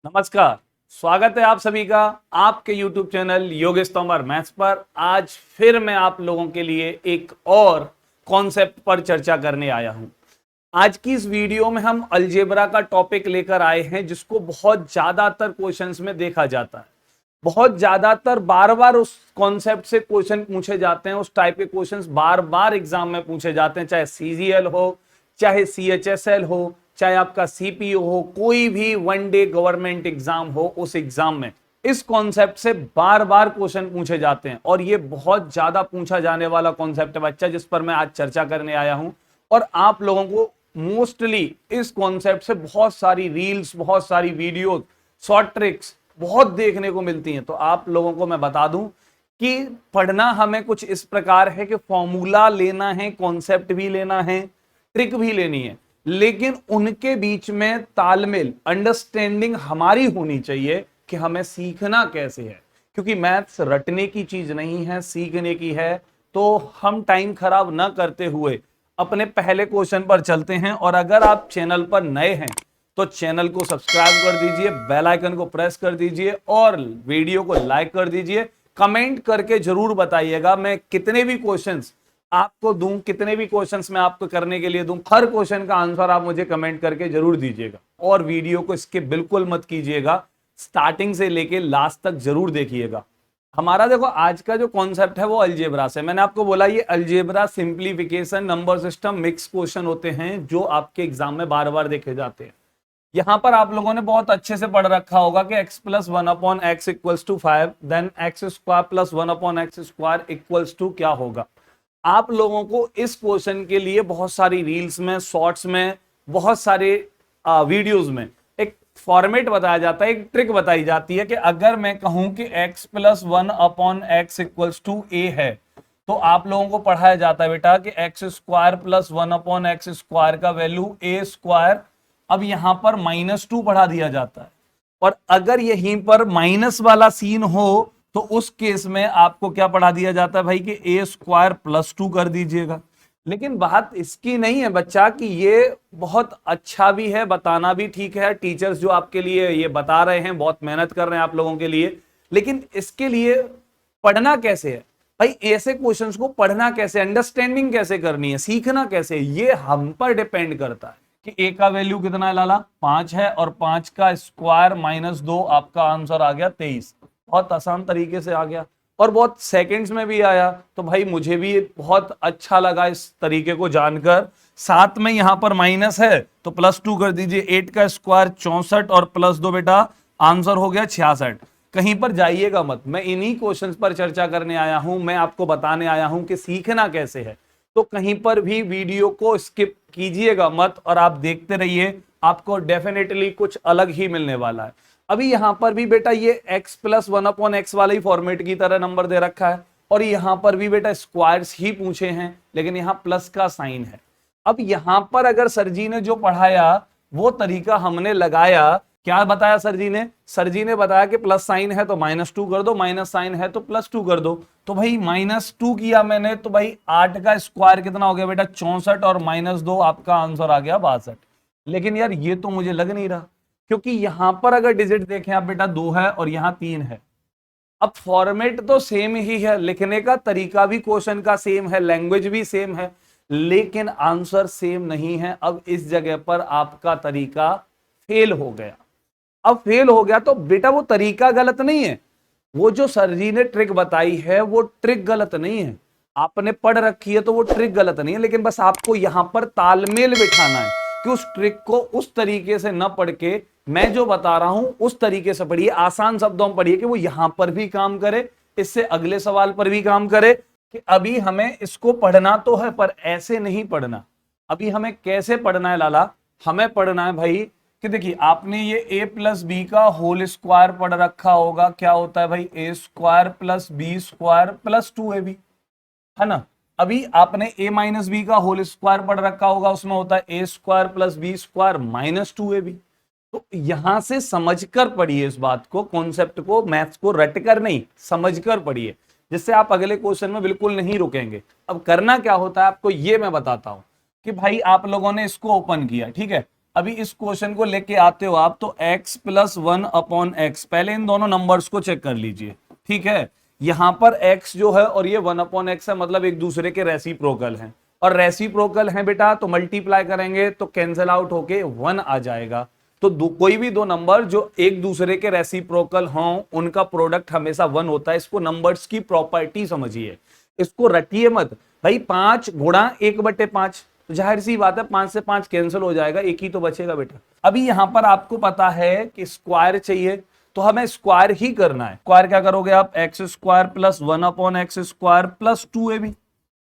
नमस्कार। स्वागत है आप सभी का आपके YouTube channel Yogesh Tomar maths पर। आज फिर मैं आप लोगों के लिए एक और कॉन्सेप्ट पर चर्चा करने आया हूं। आज की इस वीडियो में हम अलजेब्रा का टॉपिक लेकर आए हैं, जिसको बहुत ज्यादातर क्वेश्चंस में देखा जाता है। बहुत ज्यादातर बार बार उस कॉन्सेप्ट से क्वेश्चन पूछे जाते हैं, उस टाइप के क्वेश्चंस बार बार एग्जाम में पूछे जाते हैं, चाहे सीजीएल हो, चाहे सीएचएसएल हो, चाहे आपका सीपीओ हो, कोई भी वन डे गवर्नमेंट एग्जाम हो, उस एग्जाम में इस कॉन्सेप्ट से बार बार क्वेश्चन पूछे जाते हैं। और ये बहुत ज्यादा पूछा जाने वाला कॉन्सेप्ट है बच्चा, जिस पर मैं आज चर्चा करने आया हूं। और आप लोगों को मोस्टली इस कॉन्सेप्ट से बहुत सारी रील्स, बहुत सारी वीडियोस, शॉर्ट ट्रिक्स बहुत देखने को मिलती हैं। तो आप लोगों को मैं बता दूं कि पढ़ना हमें कुछ इस प्रकार है कि फॉर्मूला लेना है, कॉन्सेप्ट भी लेना है, ट्रिक भी लेनी है, लेकिन उनके बीच में तालमेल, अंडरस्टैंडिंग हमारी होनी चाहिए कि हमें सीखना कैसे है। क्योंकि मैथ्स रटने की चीज नहीं है, सीखने की है। तो हम टाइम खराब ना करते हुए अपने पहले क्वेश्चन पर चलते हैं। और अगर आप चैनल पर नए हैं तो चैनल को सब्सक्राइब कर दीजिए, बेल आइकन को प्रेस कर दीजिए और वीडियो को लाइक कर दीजिए। कमेंट करके जरूर बताइएगा मैं कितने भी क्वेश्चंस आपको दूं, कितने भी क्वेश्चंस मैं आपको करने के लिए दूं, हर क्वेश्चन का आंसर आप मुझे कमेंट करके जरूर दीजिएगा। और वीडियो को स्किप बिल्कुल मत कीजिएगा, स्टार्टिंग से लेके लास्ट तक जरूर देखिएगा। हमारा देखो आज का जो कॉन्सेप्ट है वो अलजेब्रा से। मैंने आपको बोला ये algebra, simplification, number system, mix question होते हैं जो आपके एग्जाम में बार बार देखे जाते हैं। यहां पर आप लोगों ने बहुत अच्छे से पढ़ रखा होगा कि x plus one upon x equals to 5, then x square plus one upon x square equals to क्या होगा। आप लोगों को इस क्वेश्चन के लिए बहुत सारी रील्स में, शॉर्ट्स में, बहुत सारे वीडियोस में एक फॉर्मेट बताया जाता है, एक ट्रिक बताई जाती है कि अगर मैं कहूं कि x plus one upon x equals to a है, तो आप लोगों को पढ़ाया जाता है बेटा कि x square plus one upon x square का वैल्यू ए स्क्वायर। अब यहां पर -2 बढ़ा दिया जाता है। और अगर यहीं पर माइनस वाला सीन हो तो उस केस में आपको क्या पढ़ा दिया जाता है भाई कि ए स्क्वायर प्लस 2 कर दीजिएगा। लेकिन बात इसकी नहीं है बच्चा कि ये बहुत अच्छा भी है, बताना भी ठीक है, टीचर्स जो आपके लिए ये बता रहे हैं बहुत मेहनत कर रहे हैं आप लोगों के लिए, लेकिन इसके लिए पढ़ना कैसे है भाई, ऐसे क्वेश्चंस को पढ़ना कैसे, अंडरस्टैंडिंग कैसे करनी है, सीखना कैसे, ये हम पर डिपेंड करता है कि ए का वैल्यू कितना है लाला, 5 है, और 5 का स्क्वायर -2, आपका आंसर आ गया 23। बहुत आसान तरीके से आ गया और बहुत सेकंड्स में भी आया। तो भाई मुझे भी बहुत अच्छा लगा इस तरीके को जानकर। साथ में यहां पर माइनस है तो +2 कर दीजिए, 8 का स्क्वायर 64 और +2 बेटा आंसर हो गया 66। कहीं पर जाइएगा मत, मैं इन्हीं क्वेश्चंस पर चर्चा करने आया हूं, मैं आपको बताने आया हूं कि सीखना कैसे है। तो कहीं पर भी वीडियो को स्किप कीजिएगा मत और आप देखते रहिए, आपको डेफिनेटली कुछ अलग ही मिलने वाला है। अभी यहां पर भी बेटा ये x plus one upon x वाले ही फॉर्मेट की तरह नंबर दे रखा है, और यहां पर भी बेटा स्क्वायर्स ही पूछे हैं, लेकिन यहां प्लस का साइन है। अब यहां पर अगर सर जी ने जो पढ़ाया वो तरीका हमने लगाया, क्या बताया सर जी ने? सर जी ने बताया कि प्लस साइन है तो -2 कर दो, माइनस साइन है तो +2 कर दो। तो भाई -2 किया मैंने, तो भाई 8 का स्क्वायर कितना हो गया बेटा 64, और -2 आपका आंसर आ गया 62। लेकिन यार ये तो मुझे लग नहीं रहा, क्योंकि यहां पर अगर डिजिट देखें आप बेटा 2 है और यहां 3 है। अब फॉर्मेट तो सेम ही है, लिखने का तरीका भी क्वेश्चन का सेम है, लैंग्वेज भी सेम है, लेकिन आंसर सेम नहीं है। अब इस जगह पर आपका तरीका फेल हो गया। अब फेल हो गया तो बेटा वो तरीका गलत नहीं है, वो जो सर जी ने ट्रिक बताई है वो ट्रिक गलत नहीं है, आपने पढ़ रखी है तो वो ट्रिक गलत नहीं है। लेकिन बस आपको यहां पर तालमेल बिठाना है कि उस ट्रिक को उस तरीके से न पढ़ के मैं जो बता रहा हूं उस तरीके से पढ़िए, आसान शब्दों में पढ़िए कि वो यहां पर भी काम करे, इससे अगले सवाल पर भी काम करे। कि अभी हमें इसको पढ़ना तो है पर ऐसे नहीं पढ़ना। अभी हमें कैसे पढ़ना है लाला? हमें पढ़ना है भाई कि देखिए आपने ये a प्लस बी का होल स्क्वायर पढ़ रखा होगा, क्या होता है भाई a square plus B square plus 2ab, है ना। अभी आपने a माइनस बी का होल स्क्वायर पढ़ रखा होगा, उसमें होता है a square plus B square -2ab। तो यहां से समझकर पढ़िए इस बात को, कॉन्सेप्ट को, मैथ्स को रट कर नहीं, समझकर पढ़िए, जिससे आप अगले क्वेश्चन में बिल्कुल नहीं रुकेंगे। अब करना क्या होता है आपको ये मैं बताता हूं कि भाई आप लोगों ने इसको ओपन किया, ठीक है, अभी इस क्वेश्चन को लेके आते हो आप तो x प्लस 1/x, पहले इन दोनों नंबर्स को चेक कर लीजिए, ठीक है। यहां पर x जो है और ये 1/x है, मतलब एक दूसरे के रेसिप्रोकल हैं, और रेसिप्रोकल हैं बेटा तो मल्टीप्लाई करेंगे तो कैंसिल आउट होके 1 आ जाएगा। तो कोई भी दो नंबर जो एक दूसरे के रेसिप्रोकल हों उनका प्रोडक्ट हमेशा 1 होता है। इसको नंबर्स की प्रॉपर्टी समझिए, इसको रटिए मत भाई। 5 गुणा 1/5, तो जाहिर सी बात है 5 से 5 कैंसिल हो जाएगा, एक ही तो बचेगा बेटा। अभी यहां पर आपको पता है कि स्क्वायर चाहिए तो हमें स्क्वायर ही करना है। स्क्वायर क्या करोगे आप, x square plus 1/x square plus 2ab,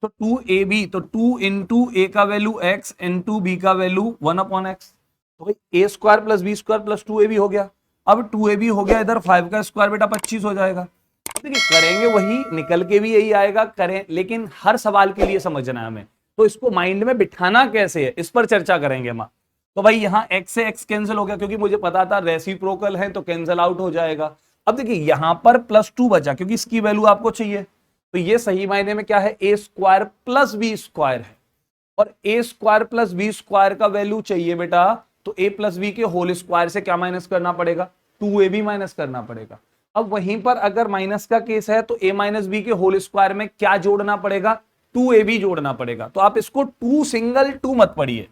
तो 2ab तो 2 इंटू ए का वैल्यू x इंटू बी का वैल्यू 1/x, तो भाई a square plus B square plus 2ab हो गया। अब 2ab हो गया, इधर 5 का स्क्वायर बेटा 25 हो जाएगा। देखिए करेंगे वही, निकल के भी यही आएगा, करें, लेकिन हर सवाल के लिए समझना है हमें, तो इसको माइंड में बिठाना कैसे है इस पर चर्चा करेंगे हम। तो भाई यहाँ x से x कैंसिल हो गया क्योंकि मुझे पता था रेसिप्रोकल है तो कैंसिल आउट हो जाएगा। अब देखिए यहां पर +2 बचा क्योंकि इसकी वैल्यू आपको चाहिए, तो ये सही मायने में क्या है, ए स्क्वायर प्लस बी स्क्वायर है, और ए स्क्वायर प्लस बी स्क्वायर का वैल्यू चाहिए बेटा, तो ए प्लस बी के होल स्क्वायर से क्या माइनस करना पड़ेगा, 2ab माइनस करना पड़ेगा। अब वहीं पर अगर माइनस का केस है तो a माइनस बी के होल स्क्वायर में क्या जोड़ना पड़ेगा, 2ab जोड़ना पड़ेगा। तो आप इसको 2 सिंगल 2 मत पढ़िए,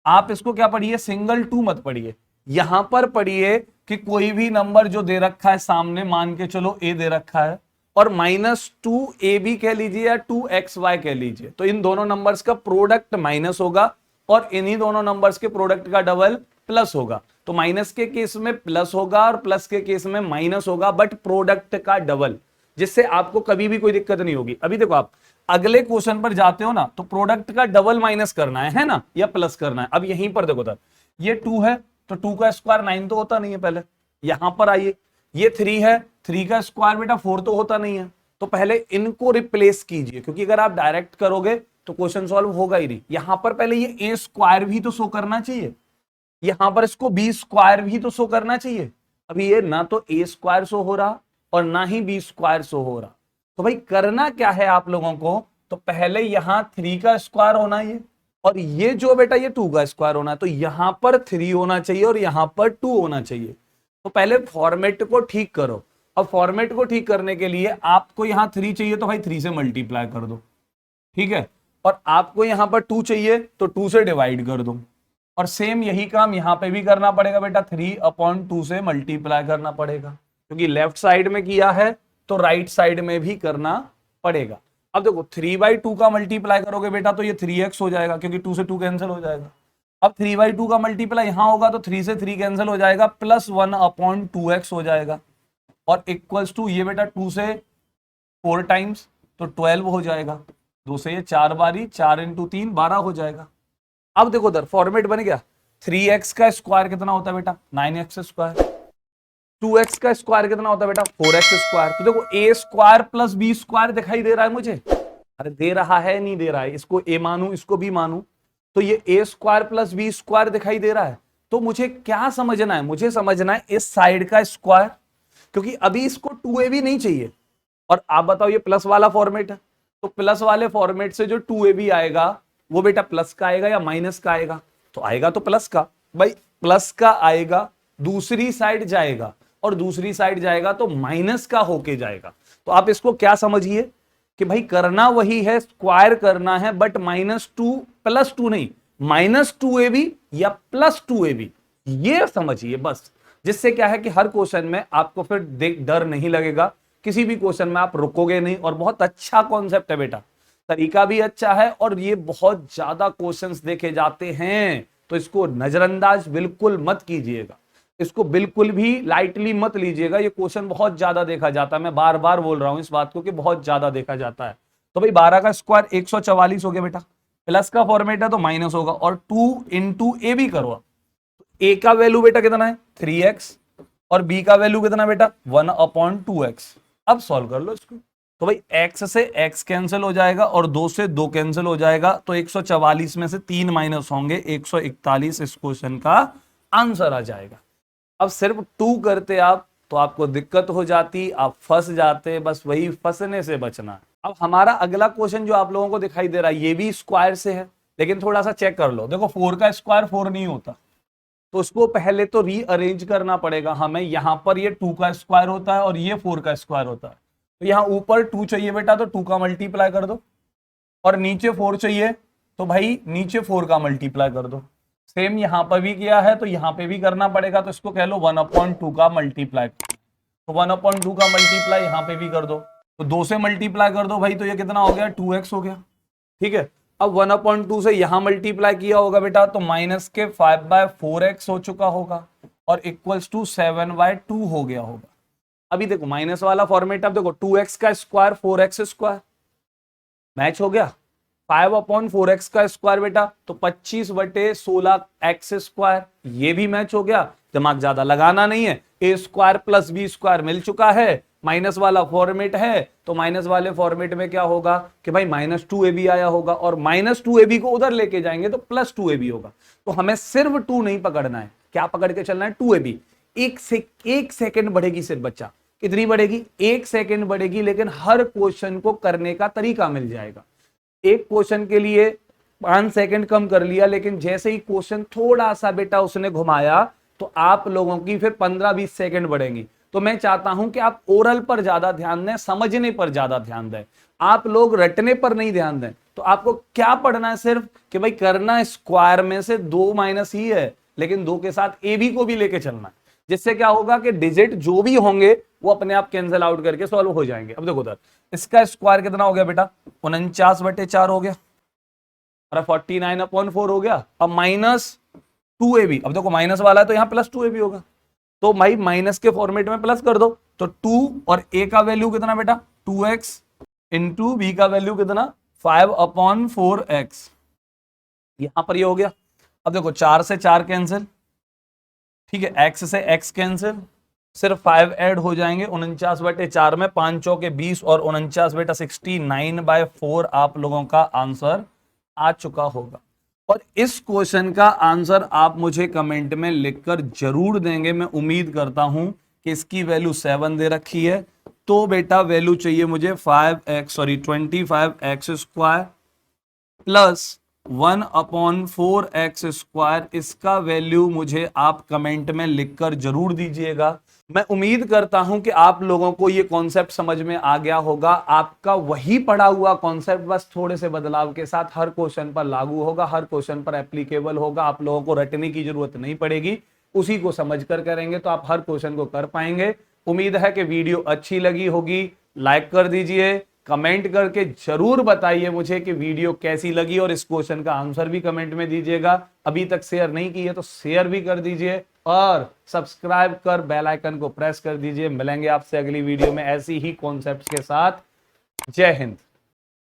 आप इसको क्या पढ़िए, सिंगल 2 मत पढ़िए। यहां पर पढ़िए कि कोई भी नंबर जो दे रखा है सामने, मान के चलो a दे रखा है और -2ab कह लीजिए या 2xy कह लीजिए, तो इन दोनों नंबर्स का प्रोडक्ट माइनस होगा और इन्हीं दोनों नंबर्स के प्रोडक्ट का डबल प्लस होगा। तो माइनस के केस में प्लस होगा और प्लस के केस में माइनस होगा, बट प्रोडक्ट का डबल, जिससे आपको कभी भी कोई दिक्कत नहीं होगी। अभी देखो आप अगले क्वेश्चन पर जाते हो ना, तो प्रोडक्ट का डबल माइनस करना है ना, या प्लस करना है। अब यहीं पर देखो, ये 2 है तो 2 का स्क्वायर 9 तो होता नहीं है, पहले यहां पर आइए, ये 3 है, 3 का स्क्वायर बेटा 4 तो होता नहीं है, तो पहले इनको रिप्लेस कीजिए, क्योंकि अगर आप डायरेक्ट करोगे तो क्वेश्चन सॉल्व होगा ही नहीं। यहां पर पहले ये ए स्क्वायर भी तो शो करना चाहिए, यहां पर इसको बी स्क्वायर भी तो शो करना चाहिए। अभी ये ना तो ए स्क्वायर शो हो रहा और ना ही बी स्क्वायर शो हो रहा, तो भाई करना क्या है आप लोगों को, तो पहले यहां 3 का स्क्वायर होना है और ये जो बेटा ये 2 का स्क्वायर होना है, तो यहां पर 3 होना चाहिए और यहां पर 2 होना चाहिए। तो पहले फॉर्मेट को ठीक करो। अब फॉर्मेट को ठीक करने के लिए आपको यहां 3 चाहिए तो भाई 3 से मल्टीप्लाई कर दो, ठीक है, और आपको यहां पर 2 चाहिए तो 2 से डिवाइड कर दो, और सेम यही काम यहां पे भी करना पड़ेगा बेटा, 3/2 से मल्टीप्लाई करना पड़ेगा, क्योंकि लेफ्ट साइड में किया है तो राइट साइड में भी करना पड़ेगा। अब देखो 3/2 का मल्टीप्लाई करोगे बेटा तो ये 3x हो जाएगा, क्योंकि 2 से 2 कैंसिल हो जाएगा। अब 3/2 का मल्टीप्लाई यहां होगा तो 3 से 3 कैंसिल हो जाएगा, प्लस 1/2x हो जाएगा, और इक्वल्स टू ये बेटा 2 से 4 टाइम्स तो 12 हो जाएगा, 2 से ये 4 बारी, 4 × 3 12 हो जाएगा। अब देखो उधर फॉर्मेट बन गया, 3x का स्क्वायर कितना होता है बेटा, 9x स्क्वायर, 2x का स्क्वायर कितना होता है बेटा, 4x स्क्वायर। तो देखो a square plus B square दिखाई दे रहा है मुझे, अरे दे रहा है नहीं दे रहा है, इसको a मानू इसको b मानू, तो ये a square plus B square दिखाई दे रहा है। तो मुझे क्या समझना है, मुझे समझना है इस साइड का स्क्वायर, क्योंकि अभी इसको 2ab नहीं चाहिए। और आप बताओ ये प्लस वाला फॉर्मेट है, तो प्लस वाले फॉर्मेट से जो 2ab आएगा वो बेटा प्लस का आएगा या माइनस का आएगा, तो आएगा तो प्लस का, भाई प्लस का आएगा, दूसरी साइड जाएगा और दूसरी साइड जाएगा तो माइनस का होके जाएगा। तो आप इसको क्या समझिए कि भाई करना वही है, स्क्वायर करना है, बट -2 + 2 नहीं, -2ab या +2ab, ये समझिए बस, जिससे क्या है कि हर क्वेश्चन में आपको फिर डर नहीं लगेगा, किसी भी क्वेश्चन में आप रुकोगे नहीं। और बहुत अच्छा कॉन्सेप्ट है बेटा, तरीका भी अच्छा है, और ये बहुत ज्यादा क्वेश्चंस देखे जाते हैं, तो इसको नजरअंदाज बिल्कुल मत कीजिएगा, इसको बिल्कुल भी लाइटली मत लीजिएगा। ये क्वेश्चन बहुत ज्यादा देखा जाता है, मैं बार बार बोल रहा हूं इस बात को कि बहुत ज्यादा देखा जाता है। तो भाई 12 का स्क्वायर 144 हो गया बेटा, प्लस का फॉर्मेट है तो माइनस होगा, और 2 × a भी करो। a का वैल्यू बेटा कितना है 3x, और b का वैल्यू कितना बेटा 1/2x। अब सॉल्व कर लो इसको, तो भाई x से x कैंसिल हो जाएगा और 2 से 2 कैंसिल हो जाएगा, तो 144 में से 3 माइनस होंगे, 141 इस क्वेश्चन का आंसर आ जाएगा। अब सिर्फ 2 करते आप तो आपको दिक्कत हो जाती, आप फंस जाते, बस वही फंसने से बचना है। अब हमारा अगला क्वेश्चन जो आप लोगों को दिखाई दे रहा है ये भी स्क्वायर से है, लेकिन थोड़ा सा चेक कर लो। देखो 4 का स्क्वायर 4 नहीं होता, तो उसको पहले तो रीअरेंज करना पड़ेगा हमें। यहां पर ये 2 का स्क्वायर होता है और ये 4 का स्क्वायर होता है, तो यहाँ ऊपर 2 चाहिए बेटा, तो 2 का मल्टीप्लाई कर दो, और नीचे 4 चाहिए तो भाई नीचे 4 का मल्टीप्लाई कर दो। सेम यहां पर भी किया है तो यहां पे भी करना पड़ेगा, तो इसको कह लो 1/2 का मल्टीप्लाई। तो 1/2 का मल्टीप्लाई यहां पे भी कर दो, तो 2 से मल्टीप्लाई कर दो भाई, तो ये कितना हो गया, 2x हो गया। ठीक है, अब 1/2 से यहां मल्टीप्लाई किया होगा बेटा, तो माइनस के 5/4x हो चुका होगा और इक्वल्स टू 7/2 हो गया होगा। अभी देखो माइनस वाला फॉर्मेट, अब देखो 2x का स्क्वायर 4x स्क्वायर मैच हो गया, 5/4x का स्क्वायर बेटा तो 25/16x स्क्वायर, ये भी मैच हो गया। दिमाग ज्यादा लगाना नहीं है, a square plus b square मिल चुका है, माइनस वाला फॉर्मेट है, तो माइनस वाले फॉर्मेट में क्या होगा कि भाई -2ab आया होगा, और -2ab को उधर लेके जाएंगे तो +2ab होगा। तो हमें सिर्फ 2 नहीं पकड़ना है, क्या पकड़ के चलना है, 2ab। एक सेकंड बढ़ेगी सिर्फ बच्चा, कितनी बढ़ेगी, 1 सेकंड बढ़ेगी, लेकिन हर क्वेश्चन को करने का तरीका मिल जाएगा। एक क्वेश्चन के लिए 5 सेकंड कम कर लिया, लेकिन जैसे ही क्वेश्चन थोड़ा सा बेटा उसने घुमाया तो आप लोगों की फिर 15-20 सेकंड बढ़ेंगी। तो मैं चाहता हूं कि आप ओरल पर ज्यादा ध्यान दें, समझने पर ज्यादा ध्यान दें, आप लोग रटने पर नहीं ध्यान दें। तो आपको क्या पढ़ना है सिर्फ कि भाई करना स्क्वायर में से 2 माइनस ही है, लेकिन 2 के साथ ए बी को भी लेके चलना है, जिससे क्या होगा कि डिजिट जो भी होंगे वो अपने आप कैंसिल आउट करके सॉल्व हो जाएंगे। अब देखो उधर इसका स्क्वायर कितना हो गया बेटा, 49/4 हो गया, और 49/4 हो गया। अब -2ab, अब देखो माइनस वाला है तो यहाँ +2ab होगा, तो भाई माइनस के फॉर्मेट में प्लस कर दो, तो 2 और a का वैल्यू कितना बेटा 2x, इंटू b का वैल्यू कितना 5/4x, यहां पर ये हो गया। अब देखो 4 से 4 कैंसिल, ठीक है, x से x कैंसिल, सिर्फ 5 ऐड हो जाएंगे, 49/4 में 5 चौके 20 और 49 बेटा 69/4 आप लोगों का आंसर आ चुका होगा। और इस क्वेश्चन का आंसर आप मुझे कमेंट में लिखकर जरूर देंगे। मैं उम्मीद करता हूं कि इसकी वैल्यू 7 दे रखी है, तो बेटा वैल्यू चाहिए मुझे 25x square plus 1/4x square. इसका वैल्यू मुझे आप कमेंट में लिखकर जरूर दीजिएगा। मैं उम्मीद करता हूं कि आप लोगों को ये कॉन्सेप्ट समझ में आ गया होगा। आपका वही पढ़ा हुआ कॉन्सेप्ट बस थोड़े से बदलाव के साथ हर क्वेश्चन पर लागू होगा, हर क्वेश्चन पर एप्लीकेबल होगा। आप लोगों को रटने की जरूरत नहीं पड़ेगी, उसी को समझ कर करेंगे तो आप हर क्वेश्चन को कर पाएंगे। उम्मीद है कि वीडियो अच्छी लगी होगी, लाइक कर दीजिए, कमेंट करके जरूर बताइए मुझे कि वीडियो कैसी लगी, और इस क्वेश्चन का आंसर भी कमेंट में दीजिएगा। अभी तक शेयर नहीं की है तो शेयर भी कर दीजिए, और सब्सक्राइब कर बेल आइकन को प्रेस कर दीजिए। मिलेंगे आपसे अगली वीडियो में ऐसी ही कॉन्सेप्ट्स के साथ। जय हिंद।